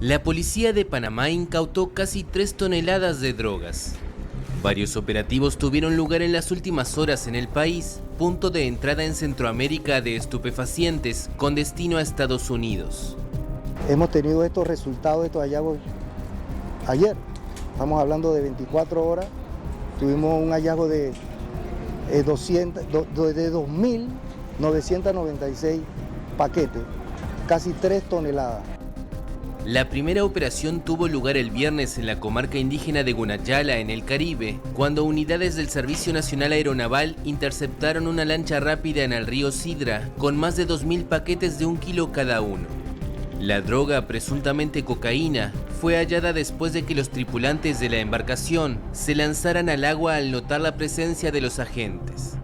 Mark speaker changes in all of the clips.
Speaker 1: La policía de Panamá incautó casi 3 toneladas de drogas. Varios operativos tuvieron lugar en las últimas horas en el país, punto de entrada en Centroamérica de estupefacientes con destino a Estados Unidos.
Speaker 2: Hemos tenido estos resultados, estos hallazgos ayer. Estamos hablando de 24 horas. Tuvimos un hallazgo de 2.996 paquetes, casi 3 toneladas.
Speaker 1: La primera operación tuvo lugar el viernes en la comarca indígena de Gunayala, en el Caribe, cuando unidades del Servicio Nacional Aeronaval interceptaron una lancha rápida en el río Sidra con más de 2.000 paquetes de 1 kilo cada uno. La droga, presuntamente cocaína, fue hallada después de que los tripulantes de la embarcación se lanzaran al agua al notar la presencia de los agentes.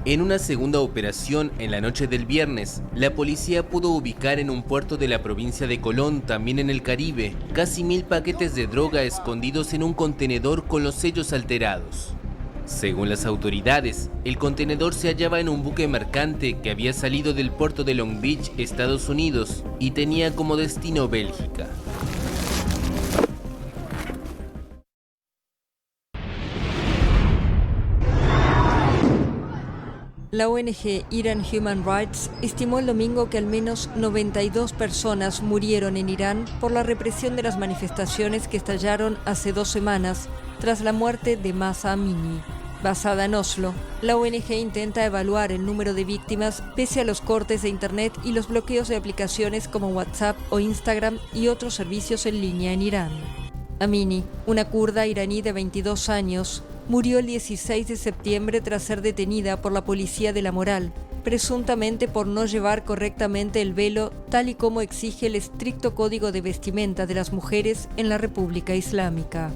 Speaker 1: En una segunda operación, en la noche del viernes, la policía pudo ubicar en un puerto de la provincia de Colón, también en el Caribe, casi 1.000 paquetes de droga escondidos en un contenedor con los sellos alterados. Según las autoridades, el contenedor se hallaba en un buque mercante que había salido del puerto de Long Beach, Estados Unidos, y tenía como destino Bélgica.
Speaker 3: La ONG Iran Human Rights estimó el domingo que al menos 92 personas murieron en Irán por la represión de las manifestaciones que estallaron hace 2 semanas tras la muerte de Mahsa Amini. Basada en Oslo, la ONG intenta evaluar el número de víctimas pese a los cortes de Internet y los bloqueos de aplicaciones como WhatsApp o Instagram y otros servicios en línea en Irán. Amini, una kurda iraní de 22 años, murió el 16 de septiembre tras ser detenida por la policía de la moral, presuntamente por no llevar correctamente el velo, tal y como exige el estricto código de vestimenta de las mujeres en la República Islámica.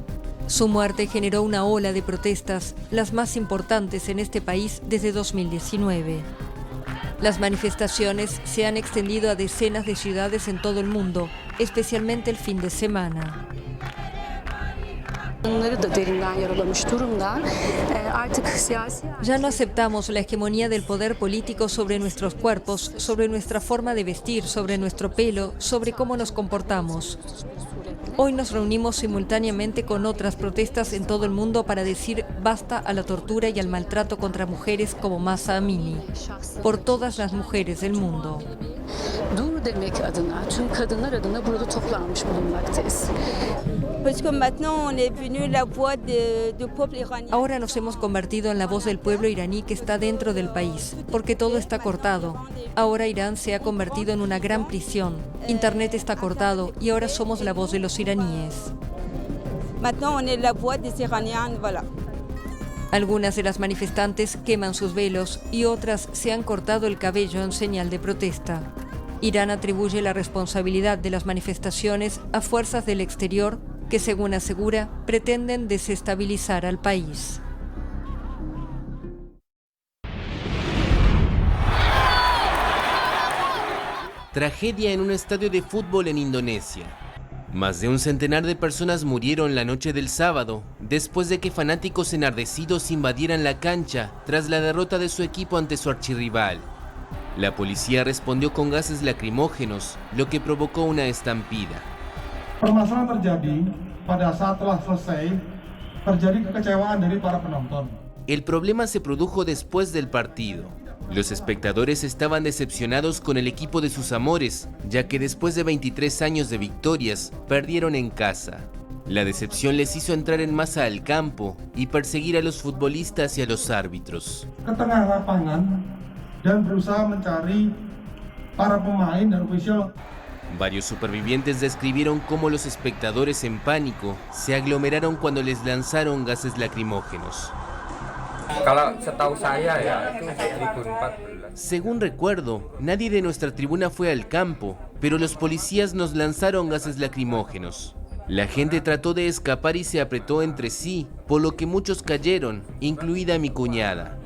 Speaker 3: Su muerte generó una ola de protestas, las más importantes en este país desde 2019. Las manifestaciones se han extendido a decenas de ciudades en todo el mundo, especialmente el fin de semana. Ya no aceptamos la hegemonía del poder político sobre nuestros cuerpos, sobre nuestra forma de vestir, sobre nuestro pelo, sobre cómo nos comportamos. Hoy nos reunimos simultáneamente con otras protestas en todo el mundo para decir basta a la tortura y al maltrato contra mujeres como Mahsa Amini, por todas las mujeres del mundo. Ahora nos hemos convertido en la voz del pueblo iraní que está dentro del país, porque todo está cortado. Ahora Irán se ha convertido en una gran prisión. Internet está cortado y ahora somos la voz de los iraníes. Algunas de las manifestantes queman sus velos y otras se han cortado el cabello en señal de protesta. Irán atribuye la responsabilidad de las manifestaciones a fuerzas del exterior que, según asegura, pretenden desestabilizar al país.
Speaker 1: Tragedia en un estadio de fútbol en Indonesia. Más de un centenar de personas murieron la noche del sábado, después de que fanáticos enardecidos invadieran la cancha tras la derrota de su equipo ante su archirrival. La policía respondió con gases lacrimógenos, lo que provocó una estampida. El problema se produjo después del partido. Los espectadores estaban decepcionados con el equipo de sus amores, ya que después de 23 años de victorias, perdieron en casa. La decepción les hizo entrar en masa al campo y perseguir a los futbolistas y a los árbitros. Varios supervivientes describieron cómo los espectadores en pánico se aglomeraron cuando les lanzaron gases lacrimógenos. Según recuerdo, nadie de nuestra tribuna fue al campo, pero los policías nos lanzaron gases lacrimógenos. La gente trató de escapar y se apretó entre sí, por lo que muchos cayeron, incluida mi cuñada.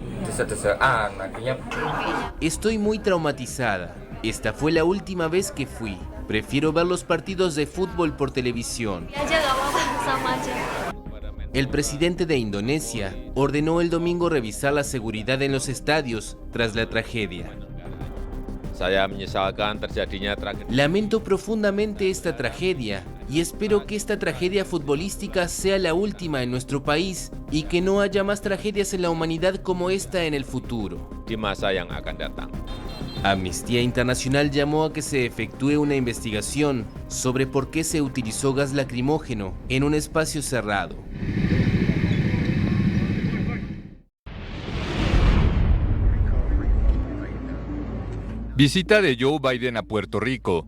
Speaker 1: Estoy muy traumatizada. Esta fue la última vez que fui. Prefiero ver los partidos de fútbol por televisión. El presidente de Indonesia ordenó el domingo revisar la seguridad en los estadios tras la tragedia.
Speaker 4: Saya menyesalkan terjadinya tragedi.
Speaker 1: Lamento profundamente esta tragedia y espero que esta tragedia futbolística sea la última en nuestro país y que no haya más tragedias en la humanidad como esta en el futuro.
Speaker 4: Di masa yang akan datang.
Speaker 1: Amnistía Internacional llamó a que se efectúe una investigación sobre por qué se utilizó gas lacrimógeno en un espacio cerrado.
Speaker 5: Visita de Joe Biden a Puerto Rico.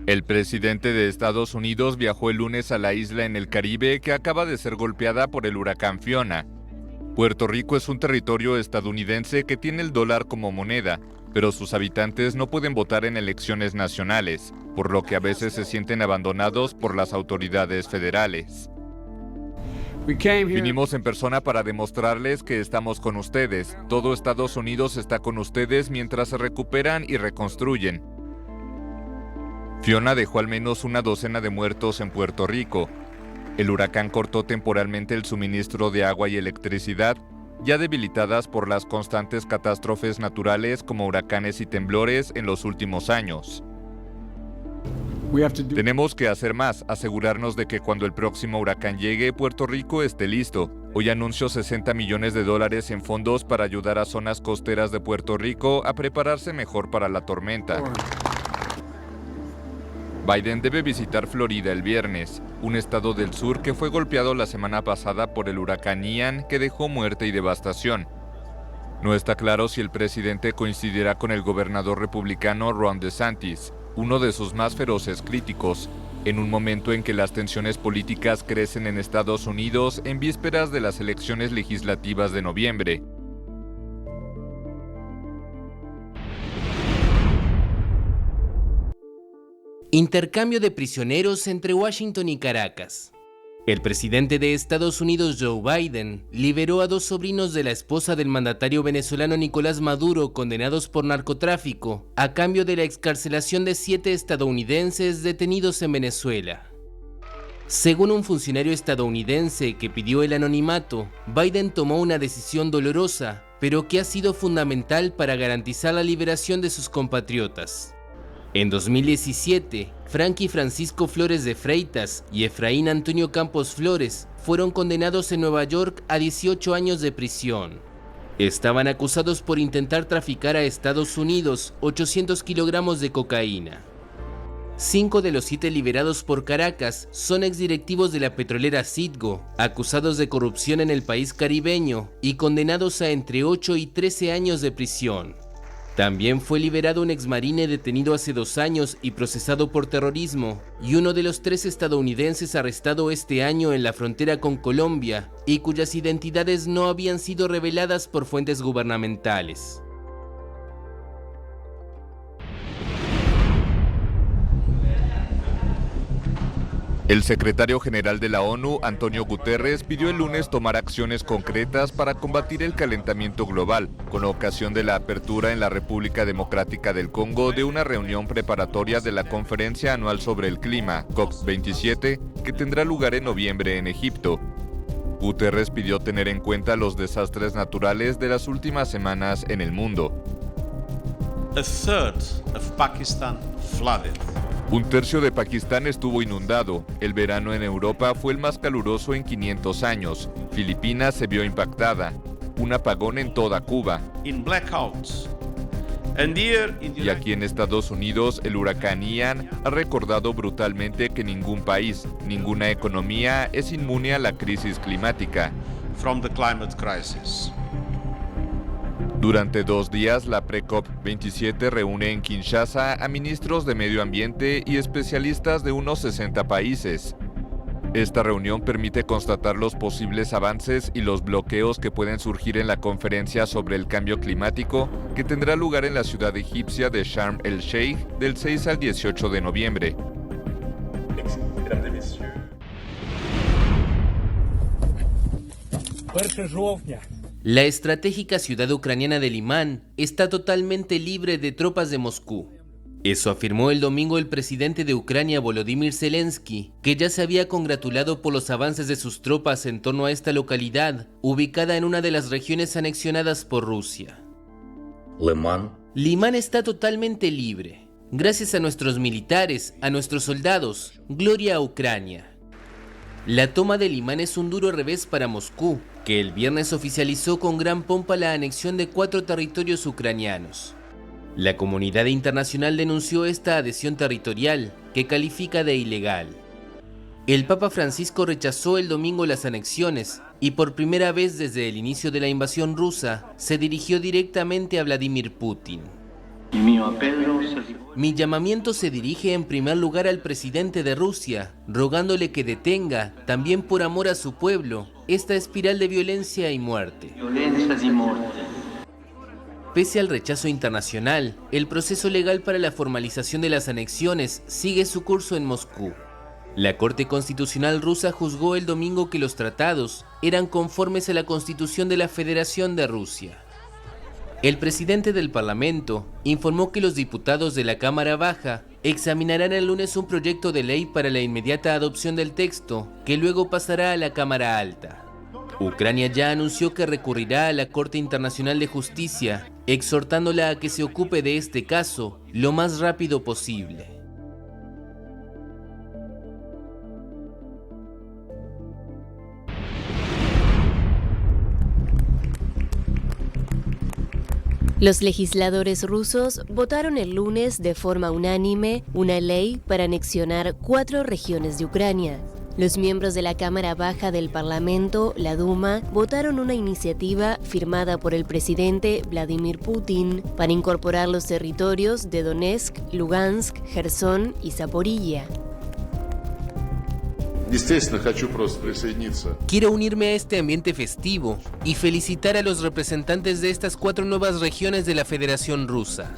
Speaker 5: El presidente de Estados Unidos viajó el lunes a la isla en el Caribe que acaba de ser golpeada por el huracán Fiona. Puerto Rico es un territorio estadounidense que tiene el dólar como moneda, pero sus habitantes no pueden votar en elecciones nacionales, por lo que a veces se sienten abandonados por las autoridades federales. Vinimos en persona para demostrarles que estamos con ustedes. Todo Estados Unidos está con ustedes mientras se recuperan y reconstruyen. Fiona dejó al menos una docena de muertos en Puerto Rico. El huracán cortó temporalmente el suministro de agua y electricidad, ya debilitadas por las constantes catástrofes naturales como huracanes y temblores en los últimos años. Tenemos que hacer más, asegurarnos de que cuando el próximo huracán llegue, Puerto Rico esté listo. Hoy anunció $60 millones en fondos para ayudar a zonas costeras de Puerto Rico a prepararse mejor para la tormenta. Biden debe visitar Florida el viernes, un estado del sur que fue golpeado la semana pasada por el huracán Ian, que dejó muerte y devastación. No está claro si el presidente coincidirá con el gobernador republicano Ron DeSantis, uno de sus más feroces críticos, en un momento en que las tensiones políticas crecen en Estados Unidos en vísperas de las elecciones legislativas de noviembre.
Speaker 1: Intercambio de prisioneros entre Washington y Caracas. El presidente de Estados Unidos, Joe Biden, liberó a 2 sobrinos de la esposa del mandatario venezolano Nicolás Maduro condenados por narcotráfico, a cambio de la excarcelación de 7 estadounidenses detenidos en Venezuela. Según un funcionario estadounidense que pidió el anonimato, Biden tomó una decisión dolorosa, pero que ha sido fundamental para garantizar la liberación de sus compatriotas. En 2017, Frankie Francisco Flores de Freitas y Efraín Antonio Campos Flores fueron condenados en Nueva York a 18 años de prisión. Estaban acusados por intentar traficar a Estados Unidos 800 kilogramos de cocaína. 5 de los 7 liberados por Caracas son exdirectivos de la petrolera Citgo, acusados de corrupción en el país caribeño y condenados a entre 8 y 13 años de prisión. También fue liberado un exmarine detenido hace 2 años y procesado por terrorismo, y uno de los 3 estadounidenses arrestado este año en la frontera con Colombia y cuyas identidades no habían sido reveladas por fuentes gubernamentales.
Speaker 5: El secretario general de la ONU, Antonio Guterres, pidió el lunes tomar acciones concretas para combatir el calentamiento global, con ocasión de la apertura en la República Democrática del Congo de una reunión preparatoria de la Conferencia Anual sobre el Clima, COP27, que tendrá lugar en noviembre en Egipto. Guterres pidió tener en cuenta los desastres naturales de las últimas semanas en el mundo.
Speaker 6: A third of Pakistan flooded.
Speaker 5: Un tercio de Pakistán estuvo inundado. El verano en Europa fue el más caluroso en 500 años. Filipinas se vio impactada. Un apagón en toda Cuba.
Speaker 6: In blackouts.
Speaker 5: Y aquí en Estados Unidos, el huracán Ian ha recordado brutalmente que ningún país, ninguna economía es inmune a la crisis climática.
Speaker 6: From the climate crisis.
Speaker 5: Durante 2 días, la pre-COP27 reúne en Kinshasa a ministros de medio ambiente y especialistas de unos 60 países. Esta reunión permite constatar los posibles avances y los bloqueos que pueden surgir en la conferencia sobre el cambio climático, que tendrá lugar en la ciudad egipcia de Sharm el-Sheikh del 6 al 18 de noviembre.
Speaker 1: La estratégica ciudad ucraniana de Limán está totalmente libre de tropas de Moscú. Eso afirmó el domingo el presidente de Ucrania, Volodymyr Zelensky, que ya se había congratulado por los avances de sus tropas en torno a esta localidad, ubicada en una de las regiones anexionadas por Rusia. Limán está totalmente libre. Gracias a nuestros militares, a nuestros soldados, gloria a Ucrania. La toma de Limán es un duro revés para Moscú, que el viernes oficializó con gran pompa la anexión de 4 territorios ucranianos. La comunidad internacional denunció esta adhesión territorial, que califica de ilegal. El Papa Francisco rechazó el domingo las anexiones y por primera vez desde el inicio de la invasión rusa se dirigió directamente a Vladimir Putin. Mi llamamiento se dirige en primer lugar al presidente de Rusia, rogándole que detenga, también por amor a su pueblo, esta espiral de violencia y muerte. Pese al rechazo internacional, el proceso legal para la formalización de las anexiones sigue su curso en Moscú. La Corte Constitucional rusa juzgó el domingo que los tratados eran conformes a la Constitución de la Federación de Rusia. El presidente del Parlamento informó que los diputados de la Cámara Baja examinarán el lunes un proyecto de ley para la inmediata adopción del texto, que luego pasará a la Cámara Alta. Ucrania ya anunció que recurrirá a la Corte Internacional de Justicia, exhortándola a que se ocupe de este caso lo más rápido posible.
Speaker 7: Los legisladores rusos votaron el lunes de forma unánime una ley para anexionar 4 regiones de Ucrania. Los miembros de la Cámara Baja del Parlamento, la Duma, votaron una iniciativa firmada por el presidente Vladimir Putin para incorporar los territorios de Donetsk, Lugansk, Jersón y Zaporilla.
Speaker 1: Quiero unirme a este ambiente festivo y felicitar a los representantes de estas 4 nuevas regiones de la Federación Rusa.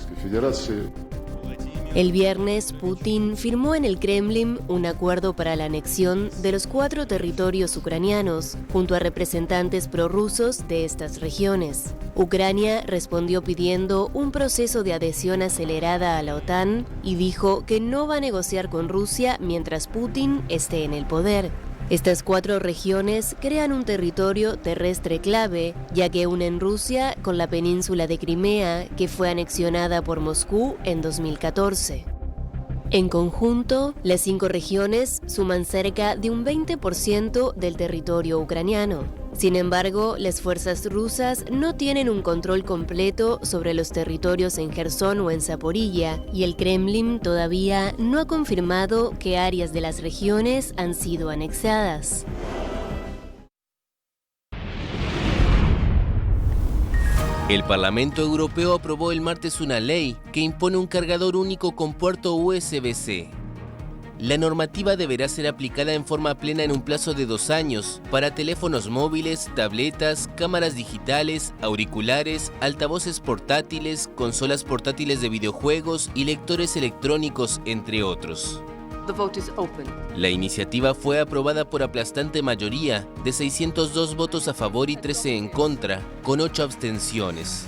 Speaker 7: El viernes, Putin firmó en el Kremlin un acuerdo para la anexión de los 4 territorios ucranianos, junto a representantes prorrusos de estas regiones. Ucrania respondió pidiendo un proceso de adhesión acelerada a la OTAN y dijo que no va a negociar con Rusia mientras Putin esté en el poder. Estas 4 regiones crean un territorio terrestre clave, ya que unen Rusia con la península de Crimea, que fue anexionada por Moscú en 2014. En conjunto, las 5 regiones suman cerca de un 20% del territorio ucraniano. Sin embargo, las fuerzas rusas no tienen un control completo sobre los territorios en Jersón o en Zaporilla, y el Kremlin todavía no ha confirmado qué áreas de las regiones han sido anexadas.
Speaker 1: El Parlamento Europeo aprobó el martes una ley que impone un cargador único con puerto USB-C. La normativa deberá ser aplicada en forma plena en un plazo de 2 años para teléfonos móviles, tabletas, cámaras digitales, auriculares, altavoces portátiles, consolas portátiles de videojuegos y lectores electrónicos, entre otros. La iniciativa fue aprobada por aplastante mayoría de 602 votos a favor y 13 en contra, con 8 abstenciones.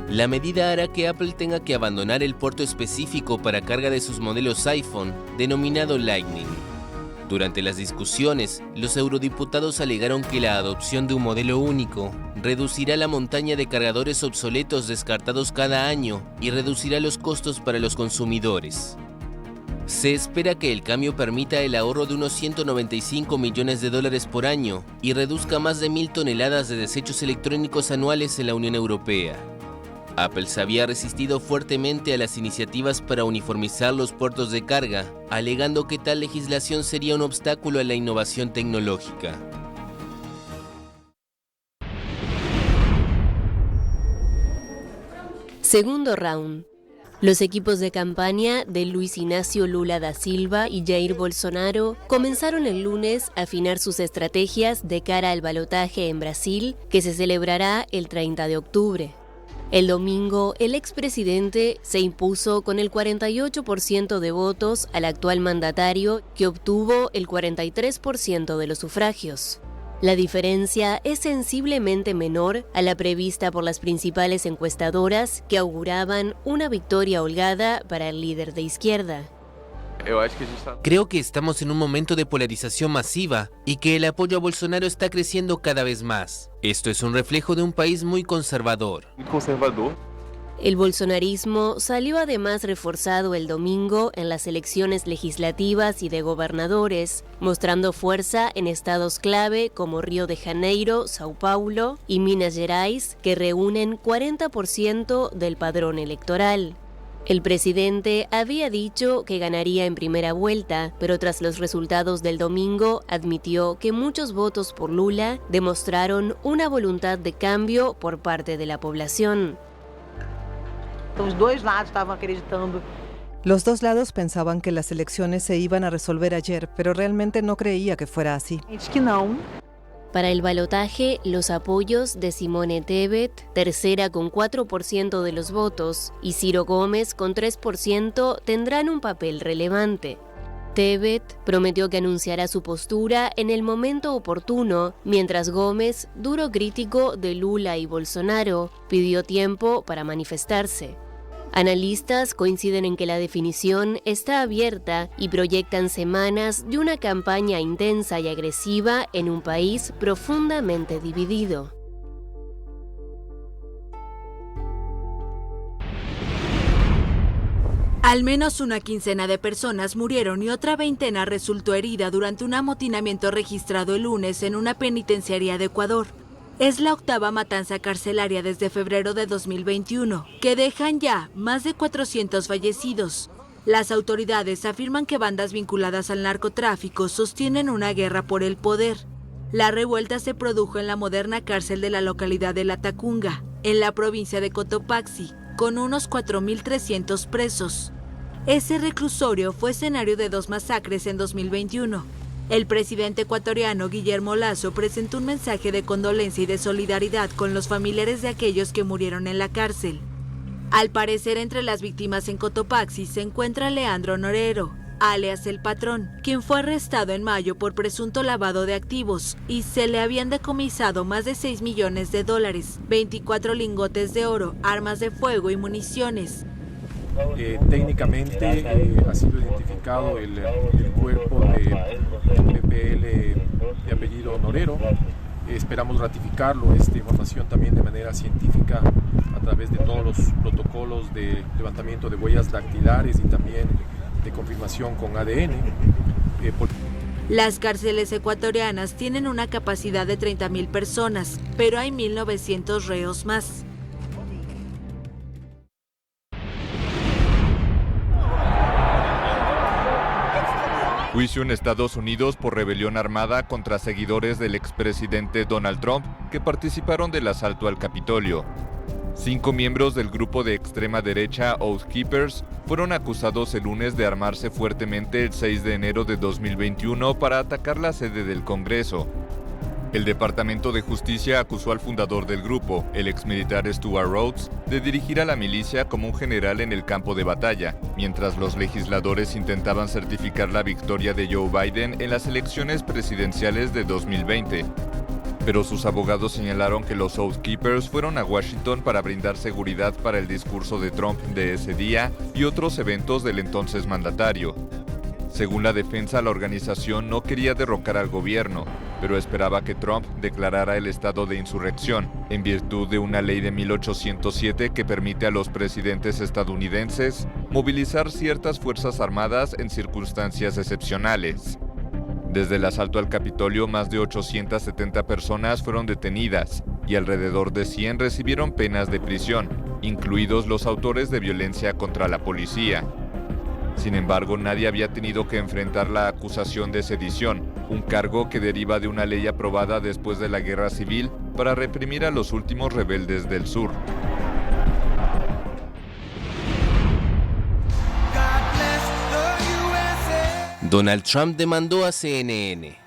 Speaker 1: La medida hará que Apple tenga que abandonar el puerto específico para carga de sus modelos iPhone, denominado Lightning. Durante las discusiones, los eurodiputados alegaron que la adopción de un modelo único reducirá la montaña de cargadores obsoletos descartados cada año y reducirá los costos para los consumidores. Se espera que el cambio permita el ahorro de unos $195 millones por año y reduzca más de 1.000 toneladas de desechos electrónicos anuales en la Unión Europea. Apple se había resistido fuertemente a las iniciativas para uniformizar los puertos de carga, alegando que tal legislación sería un obstáculo a la innovación tecnológica.
Speaker 7: Segundo round. Los equipos de campaña de Luis Inácio Lula da Silva y Jair Bolsonaro comenzaron el lunes a afinar sus estrategias de cara al balotaje en Brasil, que se celebrará el 30 de octubre. El domingo, el expresidente se impuso con el 48% de votos al actual mandatario, que obtuvo el 43% de los sufragios. La diferencia es sensiblemente menor a la prevista por las principales encuestadoras, que auguraban una victoria holgada para el líder de izquierda.
Speaker 1: Creo que estamos en un momento de polarización masiva y que el apoyo a Bolsonaro está creciendo cada vez más. Esto es un reflejo de un país muy conservador.
Speaker 7: El bolsonarismo salió además reforzado el domingo en las elecciones legislativas y de gobernadores, mostrando fuerza en estados clave como Río de Janeiro, Sao Paulo y Minas Gerais, que reúnen 40% del padrón electoral. El presidente había dicho que ganaría en primera vuelta, pero tras los resultados del domingo admitió que muchos votos por Lula demostraron una voluntad de cambio por parte de la población.
Speaker 8: Los dos lados pensaban que las elecciones se iban a resolver ayer, pero realmente no creía que fuera así.
Speaker 7: Para el balotaje, los apoyos de Simone Tebet, tercera con 4% de los votos, y Ciro Gómez con 3% tendrán un papel relevante. Tebet prometió que anunciará su postura en el momento oportuno, mientras Gómez, duro crítico de Lula y Bolsonaro, pidió tiempo para manifestarse. Analistas coinciden en que la definición está abierta y proyectan semanas de una campaña intensa y agresiva en un país profundamente dividido.
Speaker 9: Al menos una quincena de personas murieron y otra veintena resultó herida durante un amotinamiento registrado el lunes en una penitenciaría de Ecuador. Es la octava matanza carcelaria desde febrero de 2021, que dejan ya más de 400 fallecidos. Las autoridades afirman que bandas vinculadas al narcotráfico sostienen una guerra por el poder. La revuelta se produjo en la moderna cárcel de la localidad de Latacunga, en la provincia de Cotopaxi, con unos 4.300 presos. Ese reclusorio fue escenario de 2 masacres en 2021. El presidente ecuatoriano Guillermo Lasso presentó un mensaje de condolencia y de solidaridad con los familiares de aquellos que murieron en la cárcel. Al parecer, entre las víctimas en Cotopaxi se encuentra Leandro Norero, alias El Patrón, quien fue arrestado en mayo por presunto lavado de activos y se le habían decomisado más de $6 millones, 24 lingotes de oro, armas de fuego y municiones.
Speaker 10: Técnicamente ha sido identificado el cuerpo de PPL de apellido Norero. Esperamos ratificarlo, esta información también de manera científica a través de todos los protocolos de levantamiento de huellas dactilares y también de confirmación con ADN.
Speaker 9: Las cárceles ecuatorianas tienen una capacidad de 30.000 personas, pero hay 1.900 reos más.
Speaker 5: Juicio en Estados Unidos por rebelión armada contra seguidores del expresidente Donald Trump que participaron del asalto al Capitolio. 5 miembros del grupo de extrema derecha Oath Keepers fueron acusados el lunes de armarse fuertemente el 6 de enero de 2021 para atacar la sede del Congreso. El Departamento de Justicia acusó al fundador del grupo, el exmilitar Stuart Rhodes, de dirigir a la milicia como un general en el campo de batalla, mientras los legisladores intentaban certificar la victoria de Joe Biden en las elecciones presidenciales de 2020. Pero sus abogados señalaron que los Oath Keepers fueron a Washington para brindar seguridad para el discurso de Trump de ese día y otros eventos del entonces mandatario. Según la defensa, la organización no quería derrocar al gobierno, pero esperaba que Trump declarara el estado de insurrección, en virtud de una ley de 1807 que permite a los presidentes estadounidenses movilizar ciertas fuerzas armadas en circunstancias excepcionales. Desde el asalto al Capitolio, más de 870 personas fueron detenidas y alrededor de 100 recibieron penas de prisión, incluidos los autores de violencia contra la policía. Sin embargo, nadie había tenido que enfrentar la acusación de sedición, un cargo que deriva de una ley aprobada después de la Guerra Civil para reprimir a los últimos rebeldes del sur.
Speaker 1: Donald Trump demandó a CNN.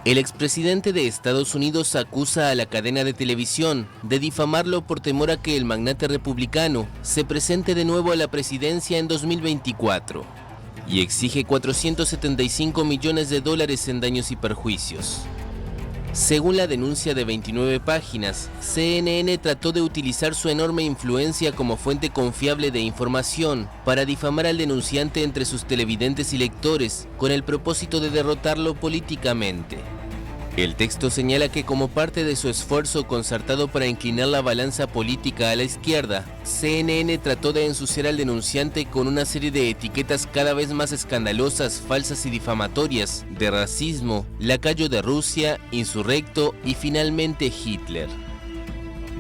Speaker 1: El expresidente de Estados Unidos acusa a la cadena de televisión de difamarlo por temor a que el magnate republicano se presente de nuevo a la presidencia en 2024 y exige $475 millones en daños y perjuicios. Según la denuncia de 29 páginas, CNN trató de utilizar su enorme influencia como fuente confiable de información para difamar al denunciante entre sus televidentes y lectores con el propósito de derrotarlo políticamente. El texto señala que como parte de su esfuerzo concertado para inclinar la balanza política a la izquierda, CNN trató de ensuciar al denunciante con una serie de etiquetas cada vez más escandalosas, falsas y difamatorias, de racismo, lacayo de Rusia, insurrecto y finalmente Hitler.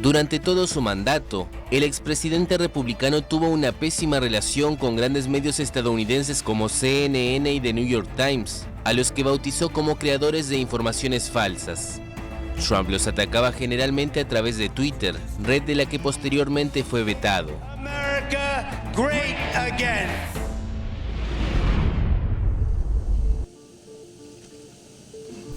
Speaker 1: Durante todo su mandato, el expresidente republicano tuvo una pésima relación con grandes medios estadounidenses como CNN y The New York Times, a los que bautizó como creadores de informaciones falsas. Trump los atacaba generalmente a través de Twitter, red de la que posteriormente fue vetado.
Speaker 11: America great again.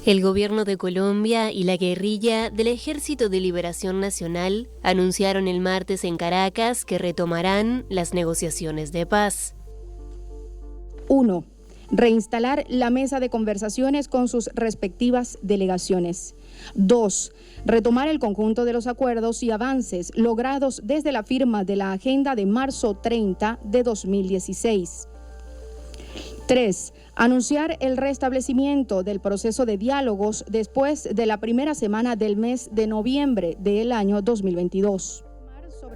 Speaker 7: El gobierno de Colombia y la guerrilla del Ejército de Liberación Nacional anunciaron el martes en Caracas que retomarán las negociaciones de paz.
Speaker 12: 1. Reinstalar la mesa de conversaciones con sus respectivas delegaciones. 2. Retomar el conjunto de los acuerdos y avances logrados desde la firma de la agenda de marzo 30 de 2016. 3. Anunciar el restablecimiento del proceso de diálogos después de la primera semana del mes de noviembre del año 2022.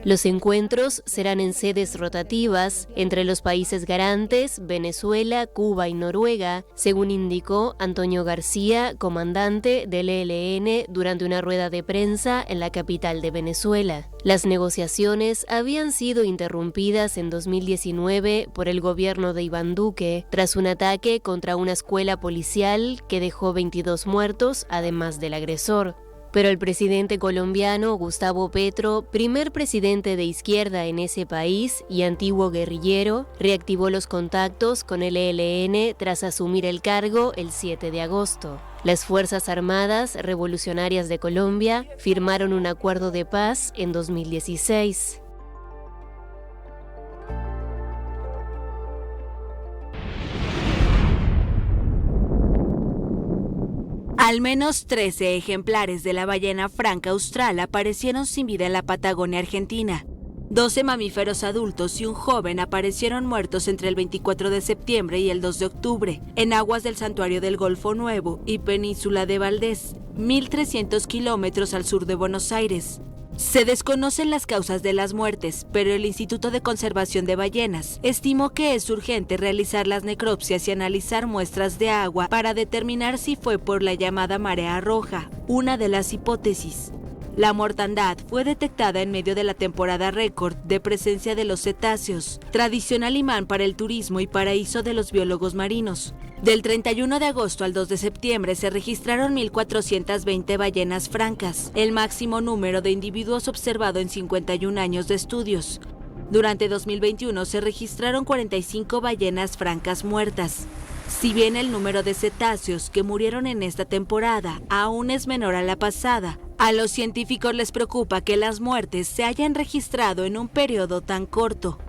Speaker 7: Los encuentros serán en sedes rotativas entre los países garantes, Venezuela, Cuba y Noruega, según indicó Antonio García, comandante del ELN, durante una rueda de prensa en la capital de Venezuela. Las negociaciones habían sido interrumpidas en 2019 por el gobierno de Iván Duque, tras un ataque contra una escuela policial que dejó 22 muertos, además del agresor. Pero el presidente colombiano Gustavo Petro, primer presidente de izquierda en ese país y antiguo guerrillero, reactivó los contactos con el ELN tras asumir el cargo el 7 de agosto. Las Fuerzas Armadas Revolucionarias de Colombia firmaron un acuerdo de paz en 2016.
Speaker 9: Al menos 13 ejemplares de la ballena franca austral aparecieron sin vida en la Patagonia Argentina. 12 mamíferos adultos y un joven aparecieron muertos entre el 24 de septiembre y el 2 de octubre, en aguas del Santuario del Golfo Nuevo y Península de Valdés, 1.300 kilómetros al sur de Buenos Aires. Se desconocen las causas de las muertes, pero el Instituto de Conservación de Ballenas estimó que es urgente realizar las necropsias y analizar muestras de agua para determinar si fue por la llamada marea roja, una de las hipótesis. La mortandad fue detectada en medio de la temporada récord de presencia de los cetáceos, tradicional imán para el turismo y paraíso de los biólogos marinos. Del 31 de agosto al 2 de septiembre se registraron 1.420 ballenas francas, el máximo número de individuos observado en 51 años de estudios. Durante 2021 se registraron 45 ballenas francas muertas. Si bien el número de cetáceos que murieron en esta temporada aún es menor a la pasada, a los científicos les preocupa que las muertes se hayan registrado en un periodo tan corto.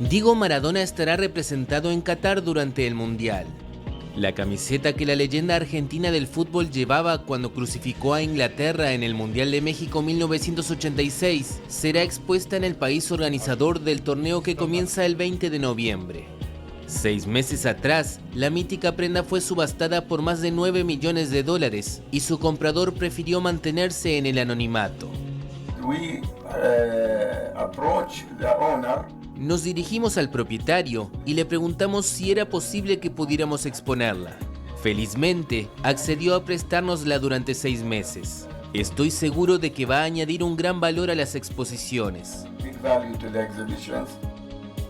Speaker 1: Diego Maradona estará representado en Qatar durante el Mundial. La camiseta que la leyenda argentina del fútbol llevaba cuando crucificó a Inglaterra en el Mundial de México 1986 será expuesta en el país organizador del torneo que comienza el 20 de noviembre. 6 meses atrás, la mítica prenda fue subastada por más de $9 millones y su comprador prefirió mantenerse en el anonimato. Nos dirigimos al propietario y le preguntamos si era posible que pudiéramos exponerla. Felizmente, accedió a prestárnosla durante 6 meses. Estoy seguro de que va a añadir un gran valor a las exposiciones.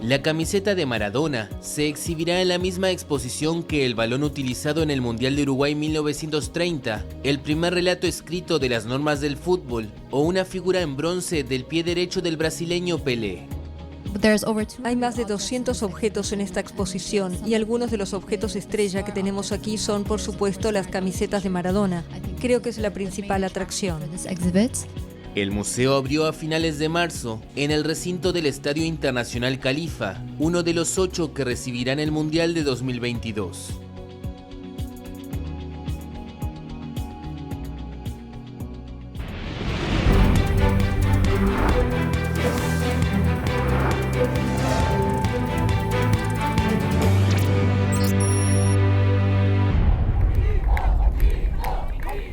Speaker 1: La camiseta de Maradona se exhibirá en la misma exposición que el balón utilizado en el Mundial de Uruguay 1930, el primer relato escrito de las normas del fútbol o una figura en bronce del pie derecho del brasileño Pelé.
Speaker 3: Hay más de 200 objetos en esta exposición y algunos de los objetos estrella que tenemos aquí son, por supuesto, las camisetas de Maradona. Creo que es la principal atracción.
Speaker 1: El museo abrió a finales de marzo en el recinto del Estadio Internacional Califa, uno de los 8 que recibirán el Mundial de 2022.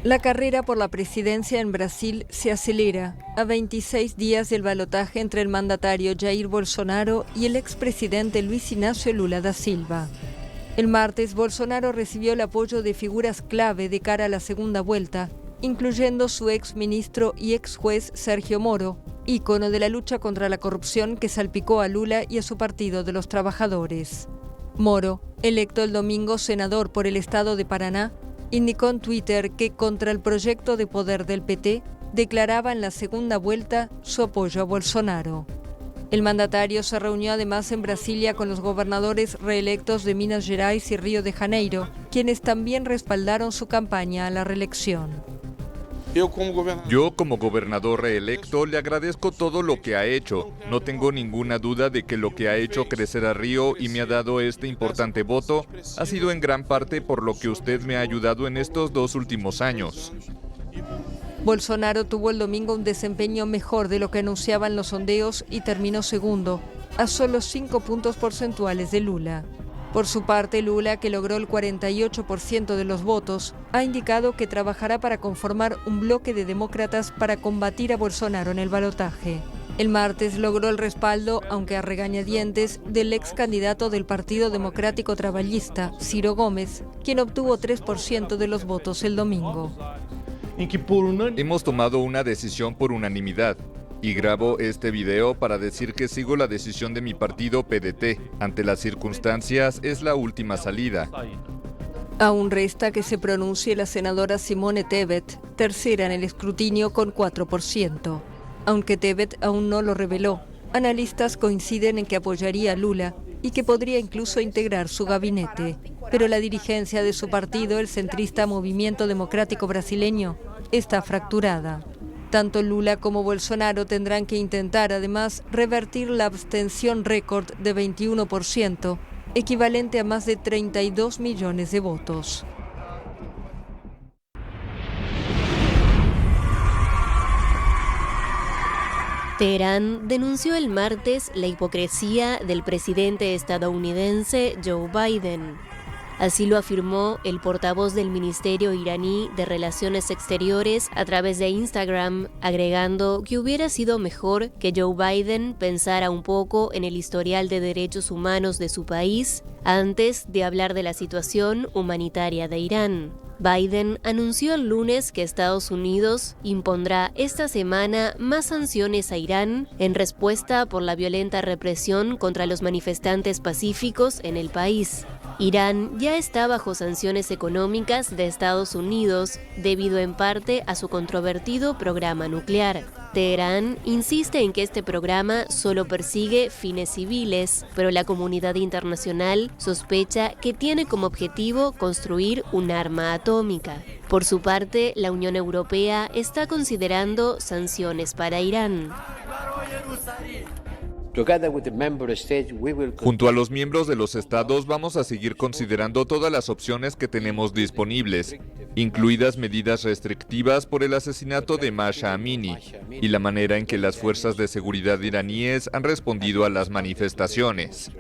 Speaker 3: La carrera por la presidencia en Brasil se acelera a 26 días del balotaje entre el mandatario Jair Bolsonaro y el expresidente Luis Inácio Lula da Silva. El martes, Bolsonaro recibió el apoyo de figuras clave de cara a la segunda vuelta, incluyendo su exministro y exjuez Sergio Moro, ícono de la lucha contra la corrupción que salpicó a Lula y a su Partido de los Trabajadores. Moro, electo el domingo senador por el estado de Paraná, indicó en Twitter que contra el proyecto de poder del PT declaraba en la segunda vuelta su apoyo a Bolsonaro. El mandatario se reunió además en Brasilia con los gobernadores reelectos de Minas Gerais y Río de Janeiro, quienes también respaldaron su campaña a la reelección.
Speaker 5: Yo, como gobernador reelecto, le agradezco todo lo que ha hecho. No tengo ninguna duda de que lo que ha hecho crecer a Río y me ha dado este importante voto ha sido en gran parte por lo que usted me ha ayudado en estos 2 últimos años.
Speaker 3: Bolsonaro tuvo el domingo un desempeño mejor de lo que anunciaban los sondeos y terminó segundo, a solo 5 puntos porcentuales de Lula. Por su parte, Lula, que logró el 48% de los votos, ha indicado que trabajará para conformar un bloque de demócratas para combatir a Bolsonaro en el balotaje. El martes logró el respaldo, aunque a regañadientes, del ex candidato del Partido Democrático Traballista, Ciro Gómez, quien obtuvo 3% de los votos el domingo.
Speaker 5: Hemos tomado una decisión por unanimidad. Y grabo este video para decir que sigo la decisión de mi partido PDT. Ante las circunstancias, es la última salida.
Speaker 3: Aún resta que se pronuncie la senadora Simone Tebet, tercera en el escrutinio con 4%. Aunque Tebet aún no lo reveló, analistas coinciden en que apoyaría a Lula y que podría incluso integrar su gabinete. Pero la dirigencia de su partido, el centrista Movimiento Democrático Brasileño, está fracturada. Tanto Lula como Bolsonaro tendrán que intentar, además, revertir la abstención récord de 21%, equivalente a más de 32 millones de votos.
Speaker 7: Teherán denunció el martes la hipocresía del presidente estadounidense Joe Biden. Así lo afirmó el portavoz del Ministerio iraní de Relaciones Exteriores a través de Instagram, agregando que hubiera sido mejor que Joe Biden pensara un poco en el historial de derechos humanos de su país antes de hablar de la situación humanitaria de Irán. Biden anunció el lunes que Estados Unidos impondrá esta semana más sanciones a Irán en respuesta por la violenta represión contra los manifestantes pacíficos en el país. Irán ya está bajo sanciones económicas de Estados Unidos debido en parte a su controvertido programa nuclear. Teherán insiste en que este programa solo persigue fines civiles, pero la comunidad internacional sospecha que tiene como objetivo construir un arma atómica. Por su parte, la Unión Europea está considerando sanciones para Irán.
Speaker 5: Junto a los miembros de los estados vamos a seguir considerando todas las opciones que tenemos disponibles, incluidas medidas restrictivas por el asesinato de Mahsa Amini y la manera en que las fuerzas de seguridad iraníes han respondido a las manifestaciones.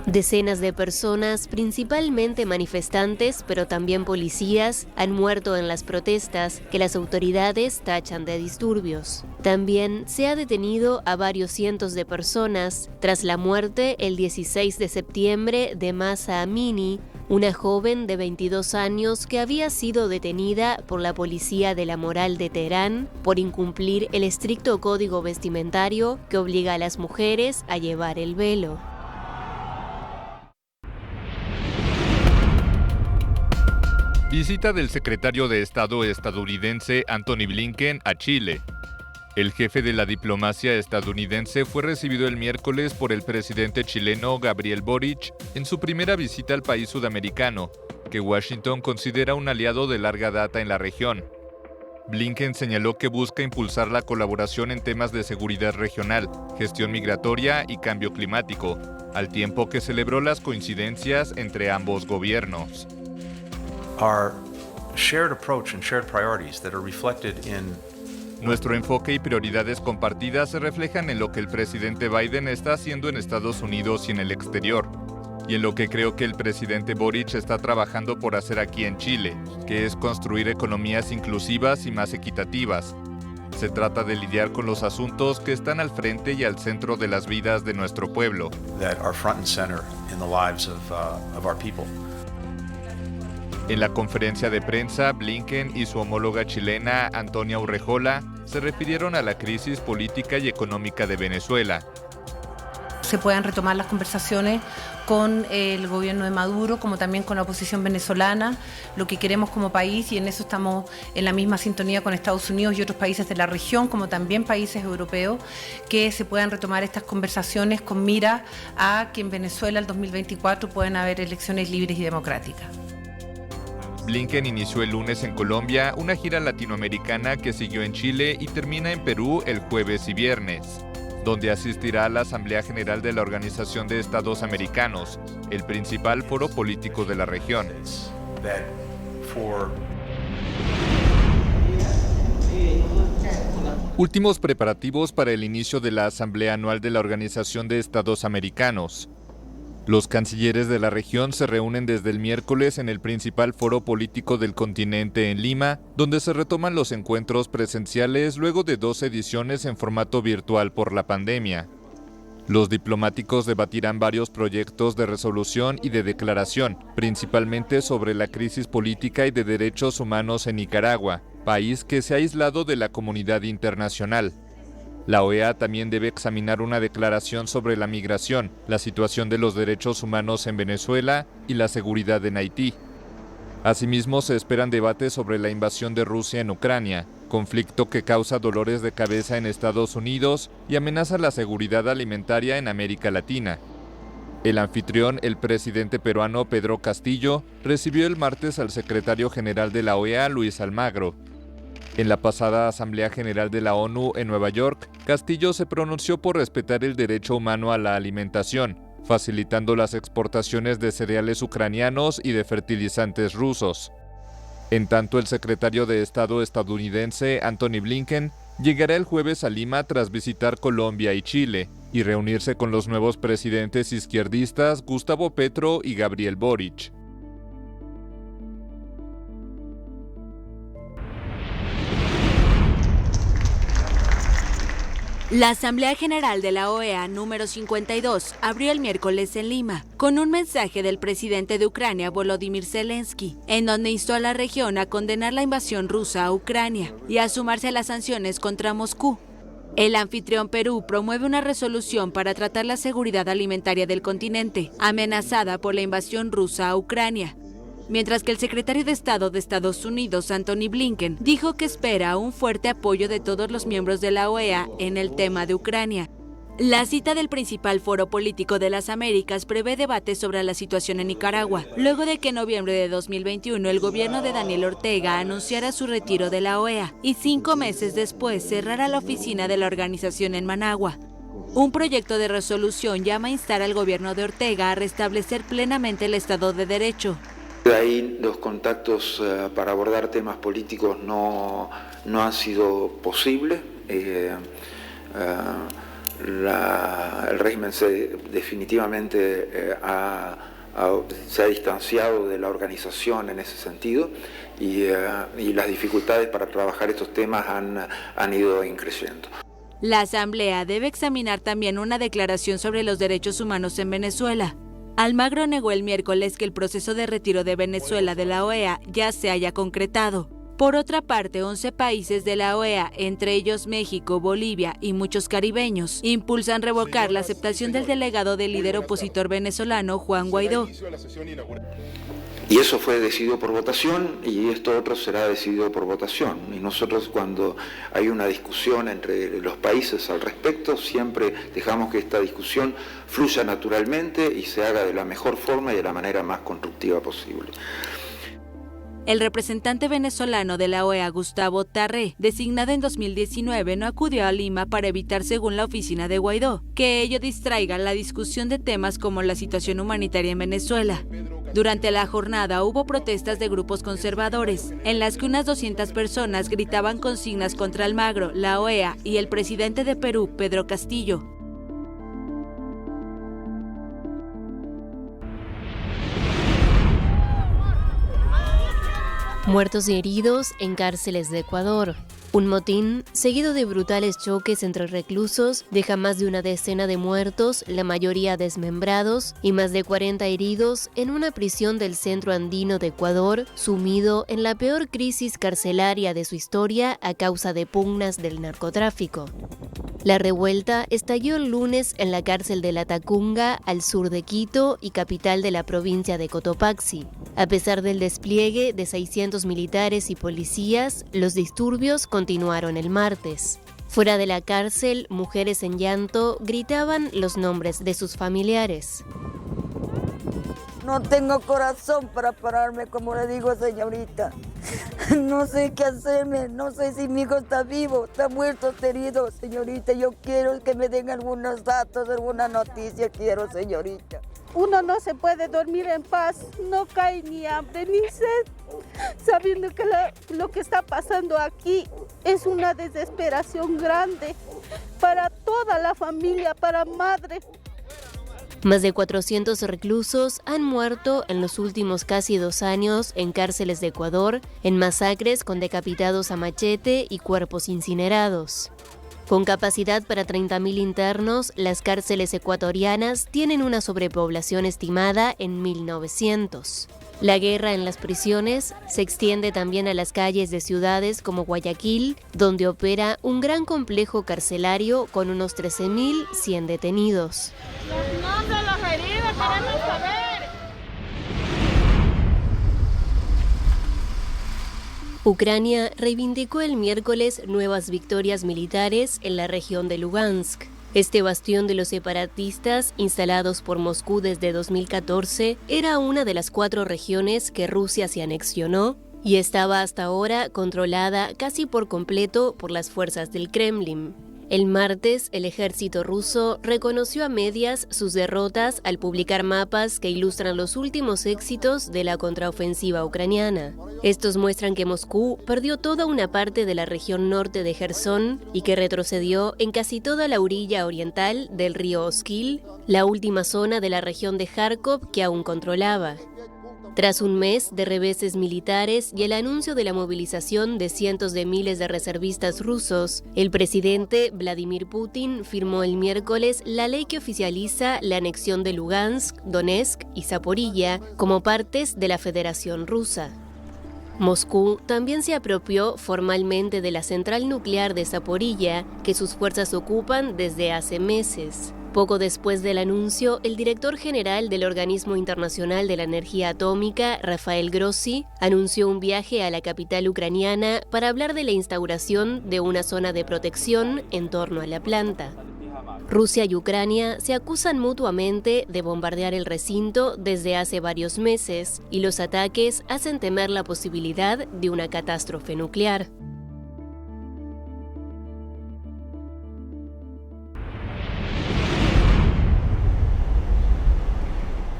Speaker 7: Decenas de personas, principalmente manifestantes, pero también policías, han muerto en las protestas que las autoridades tachan de disturbios. También se ha detenido a varios cientos de personas tras la muerte el 16 de septiembre de Mahsa Amini, una joven de 22 años que había sido detenida por la policía de la moral de Teherán por incumplir el estricto código vestimentario que obliga a las mujeres a llevar el velo.
Speaker 5: Visita del secretario de Estado estadounidense Antony Blinken a Chile. El jefe de la diplomacia estadounidense fue recibido el miércoles por el presidente chileno Gabriel Boric en su primera visita al país sudamericano, que Washington considera un aliado de larga data en la región. Blinken señaló que busca impulsar la colaboración en temas de seguridad regional, gestión migratoria y cambio climático, al tiempo que celebró las coincidencias entre ambos gobiernos. Nuestro enfoque y prioridades compartidas se reflejan en lo que el presidente Biden está haciendo en Estados Unidos y en el exterior. y en lo que creo que el presidente Boric está trabajando por hacer aquí en Chile, que es construir economías inclusivas y más equitativas. Se trata de lidiar con los asuntos que están al frente y al centro de las vidas de nuestro pueblo. En la conferencia de prensa, Blinken y su homóloga chilena, Antonia Urrejola, se refirieron a la crisis política y económica de Venezuela.
Speaker 13: Se puedan retomar las conversaciones con el gobierno de Maduro, como también con la oposición venezolana, lo que queremos como país, y en eso estamos en la misma sintonía con Estados Unidos y otros países de la región, como también países europeos, que se puedan retomar estas conversaciones con mira a que en Venezuela el 2024 puedan haber elecciones libres y democráticas.
Speaker 5: Blinken inició el lunes en Colombia una gira latinoamericana que siguió en Chile y termina en Perú el jueves y viernes, donde asistirá a la Asamblea General de la Organización de Estados Americanos, el principal foro político de la región. Últimos preparativos para el inicio de la Asamblea Anual de la Organización de Estados Americanos. Los cancilleres de la región se reúnen desde el miércoles en el principal foro político del continente en Lima, donde se retoman los encuentros presenciales luego de 2 ediciones en formato virtual por la pandemia. Los diplomáticos debatirán varios proyectos de resolución y de declaración, principalmente sobre la crisis política y de derechos humanos en Nicaragua, país que se ha aislado de la comunidad internacional. La OEA también debe examinar una declaración sobre la migración, la situación de los derechos humanos en Venezuela y la seguridad en Haití. Asimismo, se esperan debates sobre la invasión de Rusia en Ucrania, conflicto que causa dolores de cabeza en Estados Unidos y amenaza la seguridad alimentaria en América Latina. El anfitrión, el presidente peruano Pedro Castillo, recibió el martes al secretario general de la OEA, Luis Almagro. En la pasada Asamblea General de la ONU en Nueva York, Castillo se pronunció por respetar el derecho humano a la alimentación, facilitando las exportaciones de cereales ucranianos y de fertilizantes rusos. En tanto, el secretario de Estado estadounidense, Antony Blinken, llegará el jueves a Lima tras visitar Colombia y Chile y reunirse con los nuevos presidentes izquierdistas Gustavo Petro y Gabriel Boric.
Speaker 9: La Asamblea General de la OEA número 52 abrió el miércoles en Lima, con un mensaje del presidente de Ucrania, Volodymyr Zelensky, en donde instó a la región a condenar la invasión rusa a Ucrania y a sumarse a las sanciones contra Moscú. El anfitrión Perú promueve una resolución para tratar la seguridad alimentaria del continente, amenazada por la invasión rusa a Ucrania. Mientras que el secretario de Estado de Estados Unidos, Antony Blinken, dijo que espera un fuerte apoyo de todos los miembros de la OEA en el tema de Ucrania. La cita del principal foro político de las Américas prevé debates sobre la situación en Nicaragua, luego de que en noviembre de 2021 el gobierno de Daniel Ortega anunciara su retiro de la OEA y 5 meses después cerrara la oficina de la organización en Managua. Un proyecto de resolución llama a instar al gobierno de Ortega a restablecer plenamente el Estado de Derecho.
Speaker 14: De ahí los contactos para abordar temas políticos no han sido posibles. El régimen definitivamente se ha distanciado de la organización en ese sentido y las dificultades para trabajar estos temas han ido increciendo.
Speaker 9: La Asamblea debe examinar también una declaración sobre los derechos humanos en Venezuela. Almagro negó el miércoles que el proceso de retiro de Venezuela de la OEA ya se haya concretado. Por otra parte, 11 países de la OEA, entre ellos México, Bolivia y muchos caribeños, impulsan revocar la aceptación del delegado del líder opositor venezolano Juan Guaidó.
Speaker 14: Y eso fue decidido por votación y esto otro será decidido por votación. Y nosotros cuando hay una discusión entre los países al respecto, siempre dejamos que esta discusión fluya naturalmente y se haga de la mejor forma y de la manera más constructiva posible.
Speaker 9: El representante venezolano de la OEA, Gustavo Tarré, designado en 2019, no acudió a Lima para evitar, según la oficina de Guaidó, que ello distraiga la discusión de temas como la situación humanitaria en Venezuela. Durante la jornada hubo protestas de grupos conservadores, en las que unas 200 personas gritaban consignas contra Almagro, la OEA y el presidente de Perú, Pedro Castillo.
Speaker 7: Muertos y heridos en cárceles de Ecuador. Un motín, seguido de brutales choques entre reclusos, deja más de una decena de muertos, la mayoría desmembrados, y más de 40 heridos en una prisión del centro andino de Ecuador, sumido en la peor crisis carcelaria de su historia a causa de pugnas del narcotráfico. La revuelta estalló el lunes en la cárcel de La Tacunga, al sur de Quito y capital de la provincia de Cotopaxi. A pesar del despliegue de 600 militares y policías, los disturbios continuaron el martes. Fuera de la cárcel, mujeres en llanto gritaban los nombres de sus familiares.
Speaker 15: No tengo corazón para pararme, como le digo, señorita. No sé qué hacerme, no sé si mi hijo está vivo, está muerto, está herido, señorita. Yo quiero que me den algunos datos, alguna noticia, quiero, señorita.
Speaker 16: Uno no se puede dormir en paz, no cae ni hambre ni sed, sabiendo que lo que está pasando aquí es una desesperación grande para toda la familia, para madre.
Speaker 7: Más de 400 reclusos han muerto en los últimos casi 2 años en cárceles de Ecuador, en masacres con decapitados a machete y cuerpos incinerados. Con capacidad para 30.000 internos, las cárceles ecuatorianas tienen una sobrepoblación estimada en 1.900. La guerra en las prisiones se extiende también a las calles de ciudades como Guayaquil, donde opera un gran complejo carcelario con unos 13.100 detenidos.
Speaker 16: Los nombres de los heridos queremos saber.
Speaker 7: Ucrania reivindicó el miércoles nuevas victorias militares en la región de Lugansk. Este bastión de los separatistas, instalados por Moscú desde 2014, era una de las 4 regiones que Rusia se anexionó y estaba hasta ahora controlada casi por completo por las fuerzas del Kremlin. El martes, el ejército ruso reconoció a medias sus derrotas al publicar mapas que ilustran los últimos éxitos de la contraofensiva ucraniana. Estos muestran que Moscú perdió toda una parte de la región norte de Jersón y que retrocedió en casi toda la orilla oriental del río Oskil, la última zona de la región de Kharkov que aún controlaba. Tras un mes de reveses militares y el anuncio de la movilización de cientos de miles de reservistas rusos, el presidente Vladimir Putin firmó el miércoles la ley que oficializa la anexión de Lugansk, Donetsk y Zaporilla como partes de la Federación Rusa. Moscú también se apropió formalmente de la central nuclear de Zaporilla, que sus fuerzas ocupan desde hace meses. Poco después del anuncio, el director general del Organismo Internacional de la Energía Atómica, Rafael Grossi, anunció un viaje a la capital ucraniana para hablar de la instauración de una zona de protección en torno a la planta. Rusia y Ucrania se acusan mutuamente de bombardear el recinto desde hace varios meses y los ataques hacen temer la posibilidad de una catástrofe nuclear.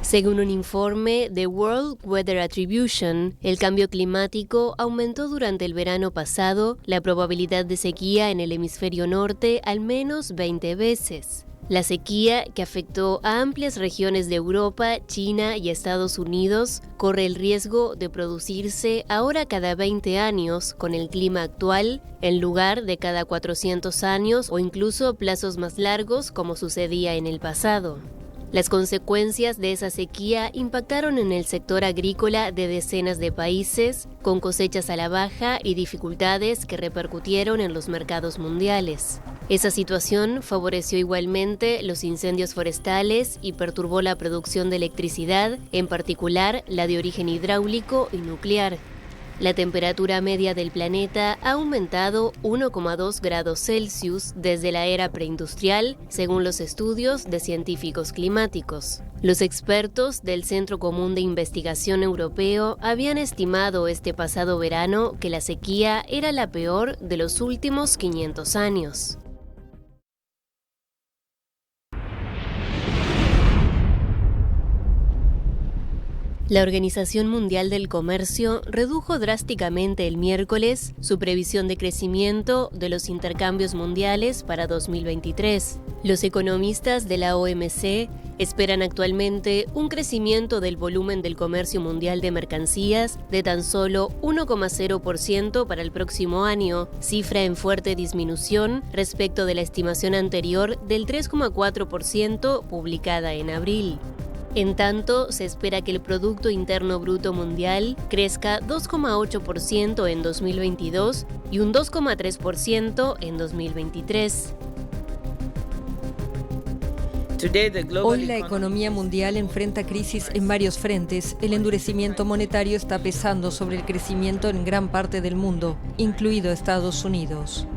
Speaker 7: Según un informe de World Weather Attribution, el cambio climático aumentó durante el verano pasado la probabilidad de sequía en el hemisferio norte al menos 20 veces. La sequía, que afectó a amplias regiones de Europa, China y Estados Unidos, corre el riesgo de producirse ahora cada 20 años con el clima actual, en lugar de cada 400 años o incluso plazos más largos como sucedía en el pasado. Las consecuencias de esa sequía impactaron en el sector agrícola de decenas de países, con cosechas a la baja y dificultades que repercutieron en los mercados mundiales. Esa situación favoreció igualmente los incendios forestales y perturbó la producción de electricidad, en particular la de origen hidráulico y nuclear. La temperatura media del planeta ha aumentado 1,2 grados Celsius desde la era preindustrial, según los estudios de científicos climáticos. Los expertos del Centro Común de Investigación Europeo habían estimado este pasado verano que la sequía era la peor de los últimos 500 años. La Organización Mundial del Comercio redujo drásticamente el miércoles su previsión de crecimiento de los intercambios mundiales para 2023. Los economistas de la OMC esperan actualmente un crecimiento del volumen del comercio mundial de mercancías de tan solo 1,0% para el próximo año, cifra en fuerte disminución respecto de la estimación anterior del 3,4% publicada en abril. En tanto, se espera que el Producto Interno Bruto Mundial crezca 2,8% en 2022 y un 2,3% en 2023.
Speaker 3: Hoy la economía mundial enfrenta crisis en varios frentes. El endurecimiento monetario está pesando sobre el crecimiento en gran parte del mundo, incluido Estados Unidos.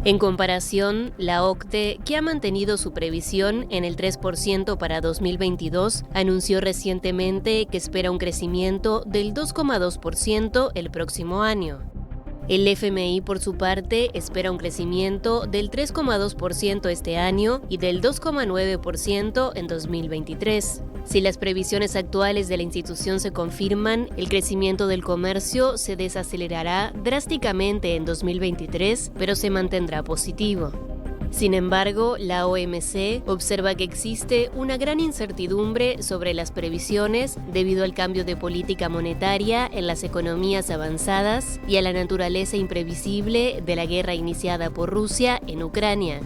Speaker 7: En comparación, la OCDE, que ha mantenido su previsión en el 3% para 2022, anunció recientemente que espera un crecimiento del 2,2% el próximo año. El FMI, por su parte, espera un crecimiento del 3,2% este año y del 2,9% en 2023. Si las previsiones actuales de la institución se confirman, el crecimiento del comercio se desacelerará drásticamente en 2023, pero se mantendrá positivo. Sin embargo, la OMC observa que existe una gran incertidumbre sobre las previsiones debido al cambio de política monetaria en las economías avanzadas y a la naturaleza imprevisible de la guerra iniciada por Rusia en Ucrania.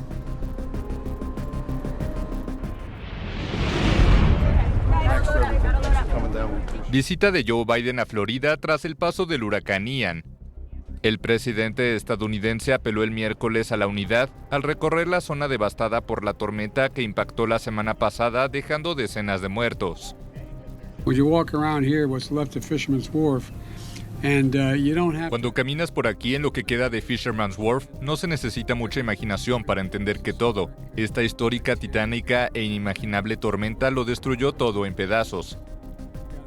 Speaker 5: Visita de Joe Biden a Florida tras el paso del huracán Ian. El presidente estadounidense apeló el miércoles a la unidad al recorrer la zona devastada por la tormenta que impactó la semana pasada, dejando decenas de muertos. Cuando caminas por aquí en lo que queda de Fisherman's Wharf, no se necesita mucha imaginación para entender que todo, esta histórica, titánica e inimaginable tormenta lo destruyó todo en pedazos.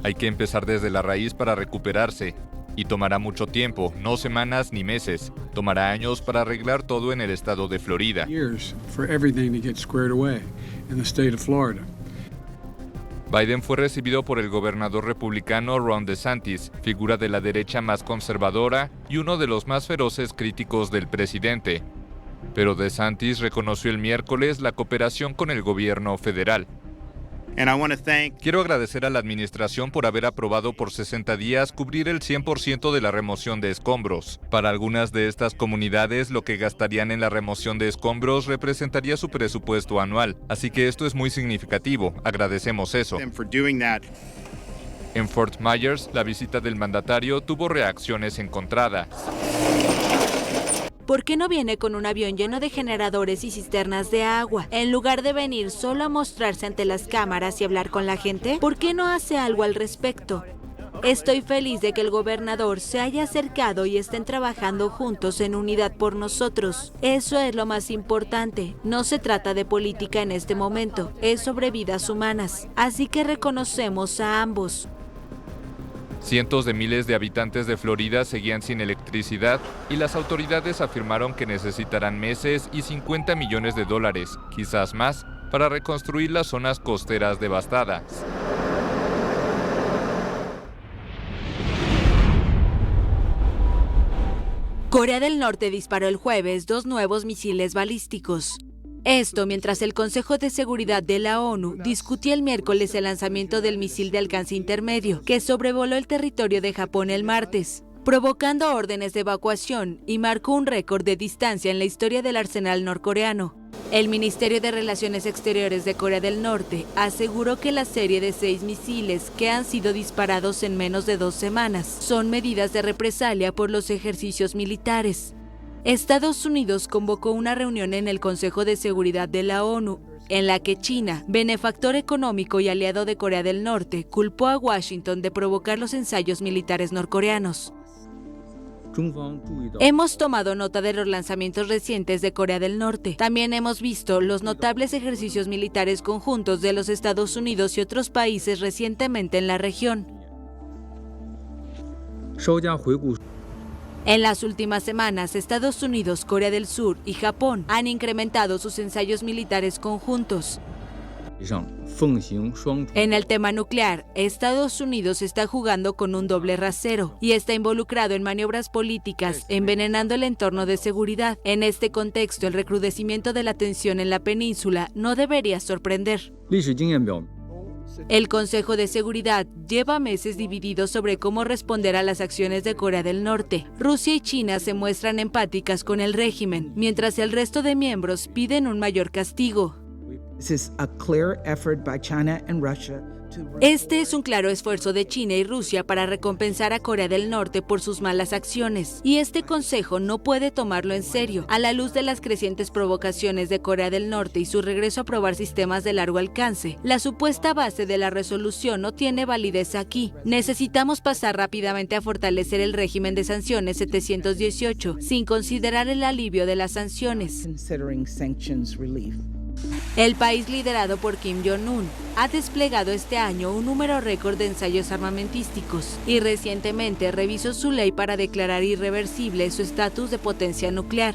Speaker 5: Hay que empezar desde la raíz para recuperarse. Y tomará mucho tiempo, no semanas ni meses. Tomará años para arreglar todo en el estado de Florida. Biden fue recibido por el gobernador republicano Ron DeSantis, figura de la derecha más conservadora y uno de los más feroces críticos del presidente. Pero DeSantis reconoció el miércoles la cooperación con el gobierno federal. Quiero agradecer a la administración por haber aprobado por 60 días cubrir el 100% de la remoción de escombros. Para algunas de estas comunidades, lo que gastarían en la remoción de escombros representaría su presupuesto anual. Así que esto es muy significativo. Agradecemos eso. En Fort Myers, la visita del mandatario tuvo reacciones encontradas.
Speaker 9: ¿Por qué no viene con un avión lleno de generadores y cisternas de agua? En lugar de venir solo a mostrarse ante las cámaras y hablar con la gente, ¿por qué no hace algo al respecto? Estoy feliz de que el gobernador se haya acercado y estén trabajando juntos en unidad por nosotros. Eso es lo más importante. No se trata de política en este momento, es sobre vidas humanas. Así que reconocemos a ambos.
Speaker 5: Cientos de miles de habitantes de Florida seguían sin electricidad y las autoridades afirmaron que necesitarán meses y $50 millones, quizás más, para reconstruir las zonas costeras devastadas.
Speaker 9: Corea del Norte disparó el jueves 2 nuevos misiles balísticos. Esto mientras el Consejo de Seguridad de la ONU discutía el miércoles el lanzamiento del misil de alcance intermedio, que sobrevoló el territorio de Japón el martes, provocando órdenes de evacuación y marcó un récord de distancia en la historia del arsenal norcoreano. El Ministerio de Relaciones Exteriores de Corea del Norte aseguró que la serie de 6 misiles que han sido disparados en menos de 2 semanas son medidas de represalia por los ejercicios militares. Estados Unidos convocó una reunión en el Consejo de Seguridad de la ONU, en la que China, benefactor económico y aliado de Corea del Norte, culpó a Washington de provocar los ensayos militares norcoreanos. Hemos tomado nota de los lanzamientos recientes de Corea del Norte. También hemos visto los notables ejercicios militares conjuntos de los Estados Unidos y otros países recientemente en la región. En las últimas semanas, Estados Unidos, Corea del Sur y Japón han incrementado sus ensayos militares conjuntos. En el tema nuclear, Estados Unidos está jugando con un doble rasero y está involucrado en maniobras políticas, envenenando el entorno de seguridad. En este contexto, el recrudecimiento de la tensión en la península no debería sorprender. El Consejo de Seguridad lleva meses dividido sobre cómo responder a las acciones de Corea del Norte. Rusia y China se muestran empáticas con el régimen, mientras el resto de miembros piden un mayor castigo. Este es un claro esfuerzo de China y Rusia para recompensar a Corea del Norte por sus malas acciones, y este consejo no puede tomarlo en serio, a la luz de las crecientes provocaciones de Corea del Norte y su regreso a probar sistemas de largo alcance. La supuesta base de la resolución no tiene validez aquí. Necesitamos pasar rápidamente a fortalecer el régimen de sanciones 718, sin considerar el alivio de las sanciones. El país liderado por Kim Jong-un ha desplegado este año un número récord de ensayos armamentísticos y recientemente revisó su ley para declarar irreversible su estatus de potencia nuclear.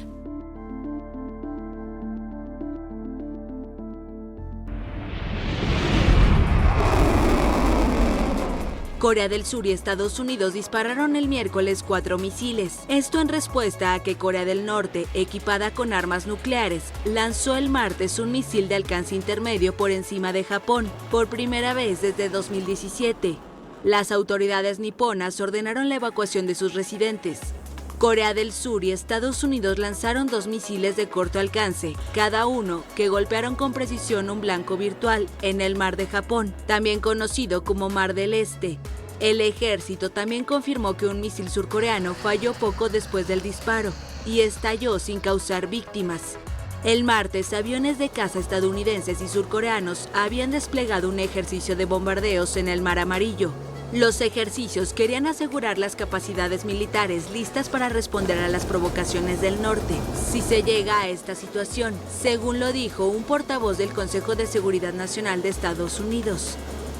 Speaker 9: Corea del Sur y Estados Unidos dispararon el miércoles 4 misiles. Esto en respuesta a que Corea del Norte, equipada con armas nucleares, lanzó el martes un misil de alcance intermedio por encima de Japón, por primera vez desde 2017. Las autoridades niponas ordenaron la evacuación de sus residentes. Corea del Sur y Estados Unidos lanzaron 2 misiles de corto alcance, cada uno, que golpearon con precisión un blanco virtual en el Mar de Japón, también conocido como Mar del Este. El ejército también confirmó que un misil surcoreano falló poco después del disparo y estalló sin causar víctimas. El martes, aviones de caza estadounidenses y surcoreanos habían desplegado un ejercicio de bombardeos en el Mar Amarillo. Los ejercicios querían asegurar las capacidades militares listas para responder a las provocaciones del norte, si se llega a esta situación, según lo dijo un portavoz del Consejo de Seguridad Nacional de Estados Unidos.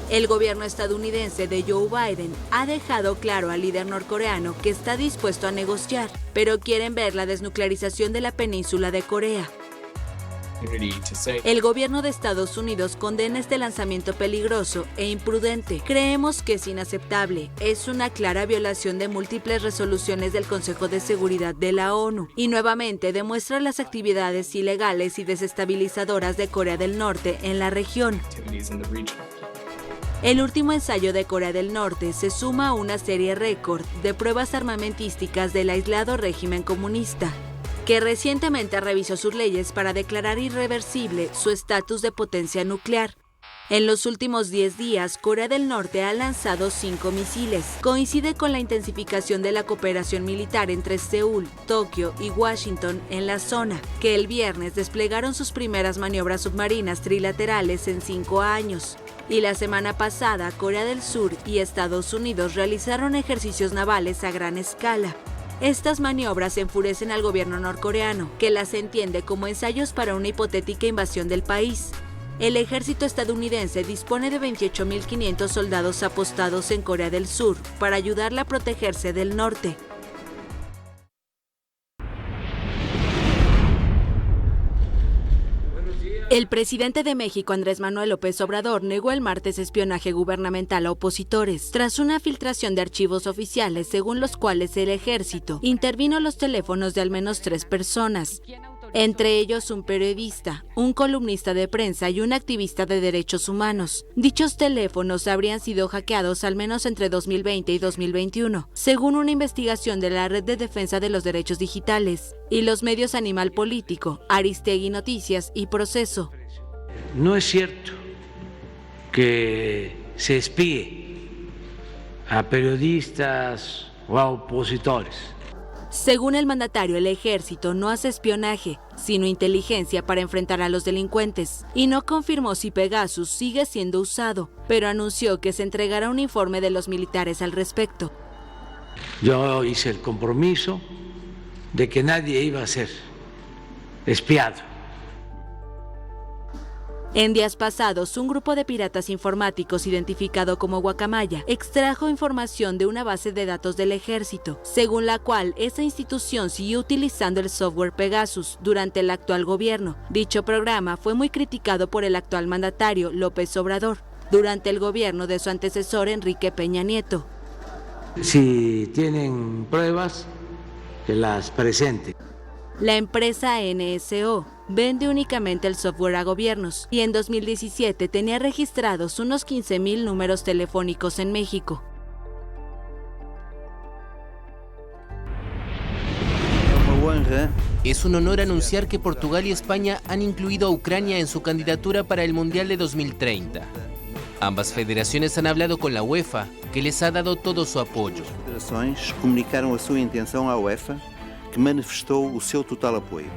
Speaker 9: El gobierno estadounidense de Joe Biden ha dejado claro al líder norcoreano que está dispuesto a negociar, pero quieren ver la desnuclearización de la península de Corea. El gobierno de Estados Unidos condena este lanzamiento peligroso e imprudente. Creemos que es inaceptable. Es una clara violación de múltiples resoluciones del Consejo de Seguridad de la ONU y nuevamente demuestra las actividades ilegales y desestabilizadoras de Corea del Norte en la región. El último ensayo de Corea del Norte se suma a una serie récord de pruebas armamentísticas del aislado régimen comunista, que recientemente revisó sus leyes para declarar irreversible su estatus de potencia nuclear. En los últimos 10 días, Corea del Norte ha lanzado 5 misiles. Coincide con la intensificación de la cooperación militar entre Seúl, Tokio y Washington en la zona, que el viernes desplegaron sus primeras maniobras submarinas trilaterales en 5 años. Y la semana pasada, Corea del Sur y Estados Unidos realizaron ejercicios navales a gran escala. Estas maniobras enfurecen al gobierno norcoreano, que las entiende como ensayos para una hipotética invasión del país. El ejército estadounidense dispone de 28.500 soldados apostados en Corea del Sur para ayudarla a protegerse del norte. El presidente de México, Andrés Manuel López Obrador, negó el martes espionaje gubernamental a opositores, tras una filtración de archivos oficiales según los cuales el ejército intervino los teléfonos de al menos 3 personas, entre ellos un periodista, un columnista de prensa y un activista de derechos humanos. Dichos teléfonos habrían sido hackeados al menos entre 2020 y 2021, según una investigación de la Red de Defensa de los Derechos Digitales y los medios Animal Político, Aristegui Noticias y Proceso.
Speaker 17: No es cierto que se espíe a periodistas o a opositores.
Speaker 9: Según el mandatario, el ejército no hace espionaje, sino inteligencia para enfrentar a los delincuentes, y no confirmó si Pegasus sigue siendo usado, pero anunció que se entregará un informe de los militares al respecto.
Speaker 17: Yo hice el compromiso de que nadie iba a ser espiado.
Speaker 9: En días pasados, un grupo de piratas informáticos identificado como Guacamaya extrajo información de una base de datos del ejército, según la cual esa institución siguió utilizando el software Pegasus durante el actual gobierno. Dicho programa fue muy criticado por el actual mandatario López Obrador durante el gobierno de su antecesor Enrique Peña Nieto.
Speaker 17: Si tienen pruebas, que las presenten.
Speaker 9: La empresa NSO vende únicamente el software a gobiernos y en 2017 tenía registrados unos 15,000 números telefónicos en México.
Speaker 1: Es un honor anunciar que Portugal y España han incluido a Ucrania en su candidatura para el Mundial de 2030. Ambas federaciones han hablado con la UEFA, que les ha dado todo su apoyo.
Speaker 18: As federações comunicaram a sua intenção à UEFA, que manifestou o seu total apoio.